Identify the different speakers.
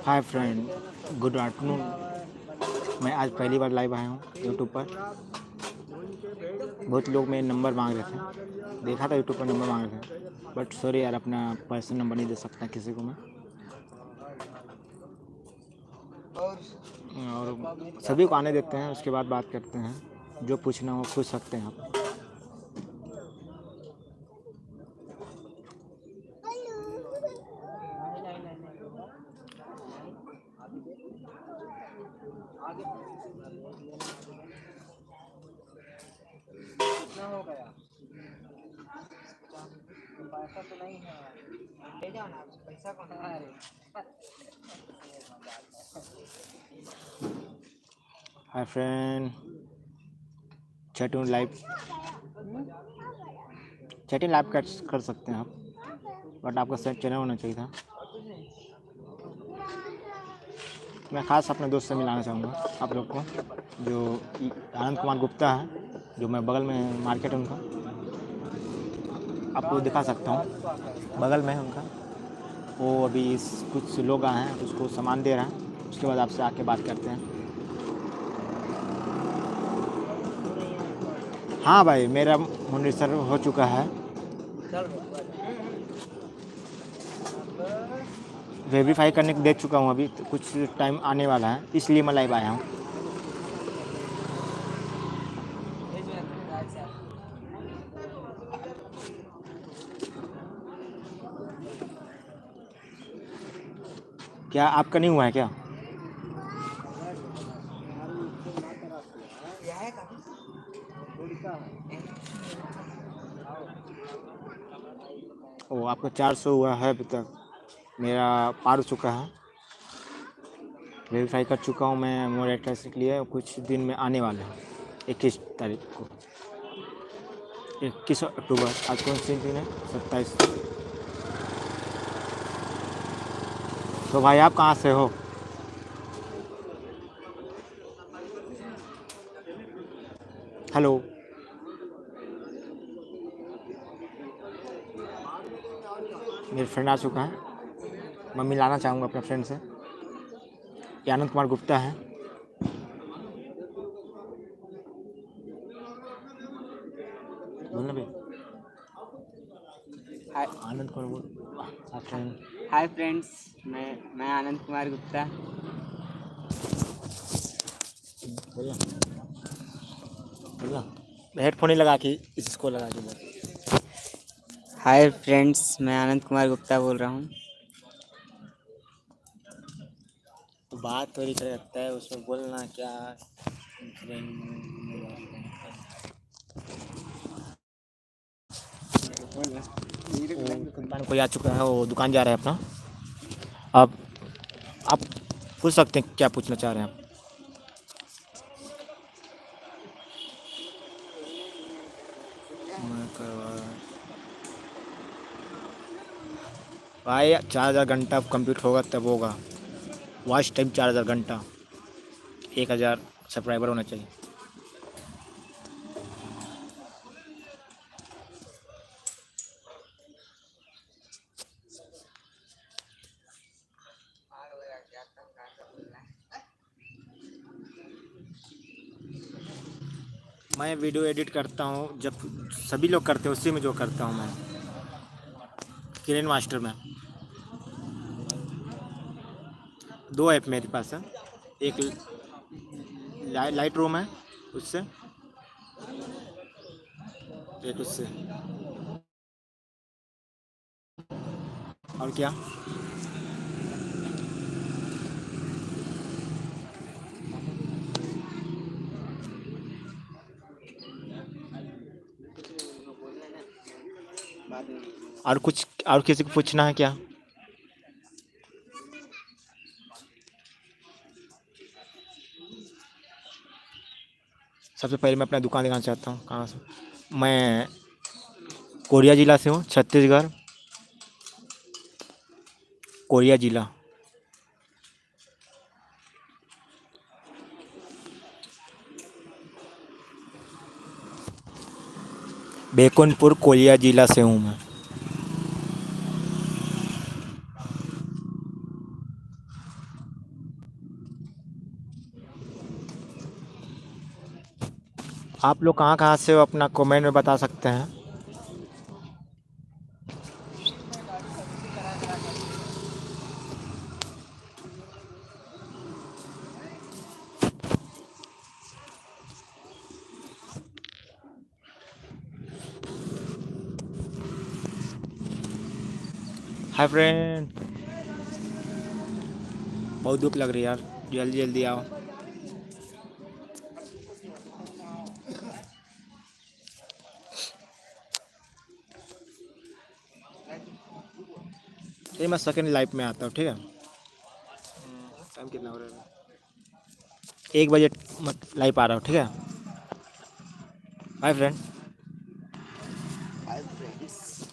Speaker 1: Hi friend, good afternoon. मैं आज पहली बार लाइव आया हूँ यूट्यूब पर। बहुत लोग मेरे नंबर मांग रहे थे, देखा था यूट्यूब पर नंबर मांग रहे थे, बट सॉरी यार, अपना पर्सनल नंबर नहीं दे सकता किसी को मैं। और सभी को आने देते हैं, उसके बाद बात करते हैं। जो पूछना हो पूछ सकते हैं आप। कितना हो गया? पैसा तो नहीं है, ले जाओ ना, पैसा कौन है? हाय फ्रेंड, चैटिंग लाइव कर सकते हैं आप, बट आपका सेट चैनल होना चाहिए था। मैं खास अपने दोस्त से मिलाना चाहूँगा आप लोग को, जो आनंद कुमार गुप्ता है, जो मैं बगल में मार्केट है उनका, आपको दिखा सकता हूँ, बगल में है उनका। वो अभी कुछ लोग आए हैं, उसको सामान दे रहा है, उसके बाद आपसे आके बात करते हैं। हाँ भाई, मेरा मॉनिटर हो चुका है, वेरीफाई करने को दे चुका हूँ। अभी तो कुछ टाइम आने वाला है, इसलिए मैं लाइव आया हूँ। क्या आपका नहीं हुआ है क्या? ओ, आपका 400 हुआ है अभी तक, मेरा पार हो चुका है, वेरीफाई कर चुका हूँ मैं मॉनिटर के लिए। कुछ दिन में आने वाला है, 21 तारीख को, 21 अक्टूबर। आज कौन सी दिन है? 27। तो भाई आप कहाँ से हो? हेलो, मेरे फ्रेंड आ चुका है, मैं मिलाना चाहूँगा अपने फ्रेंड से। ये आनंद कुमार गुप्ता है। बोलना भाई।
Speaker 2: हाय
Speaker 1: आनंद कुमार बोल फ्रेंड।
Speaker 2: हाय फ्रेंड्स, मैं आनंद कुमार गुप्ता।
Speaker 1: बोलना बोलना, हेडफोन ही लगा के इसको लगा के बोल।
Speaker 2: हाय फ्रेंड्स, मैं आनंद कुमार गुप्ता बोल रहा हूँ।
Speaker 1: तो बात थोड़ी करता है, उसमें बोलना क्या? दुकान कोई आ चुका है, वो दुकान जा रहा है अपना। आप पूछ सकते हैं क्या पूछना चाह रहे हैं आप। भाई 4000 घंटा कंप्लीट होगा तब होगा। वॉच टाइम 4000 घंटा, 1000 सब्सक्राइबर होना चाहिए। मैं वीडियो एडिट करता हूँ, जब सभी लोग करते हैं उसी में जो करता हूँ मैं, किरेन मास्टर में। 2 ऐप मेरे पास है, एक लाइट रूम है उससे, एक उससे। और क्या? और कुछ, और किसी को पूछना है क्या? सबसे पहले मैं अपना दुकान दिखाना चाहता हूँ। कहाँ से? मैं कोरिया ज़िला से हूँ, छत्तीसगढ़, कोरिया ज़िला। बेकुनपुर कोरिया ज़िला से हूँ मैं। आप लोग कहाँ कहाँ से हो अपना कमेंट में बता सकते हैं। हाय फ्रेंड, बहुत धूप लग रही है यार, जल्दी जल्दी आओ। ये मैं सेकंड लाइफ में आता हूँ, ठीक है। टाइम कितना हो रहा है? 1 बजे लाइव आ रहा हूँ, ठीक है। Bye friend.
Speaker 2: Hi friends.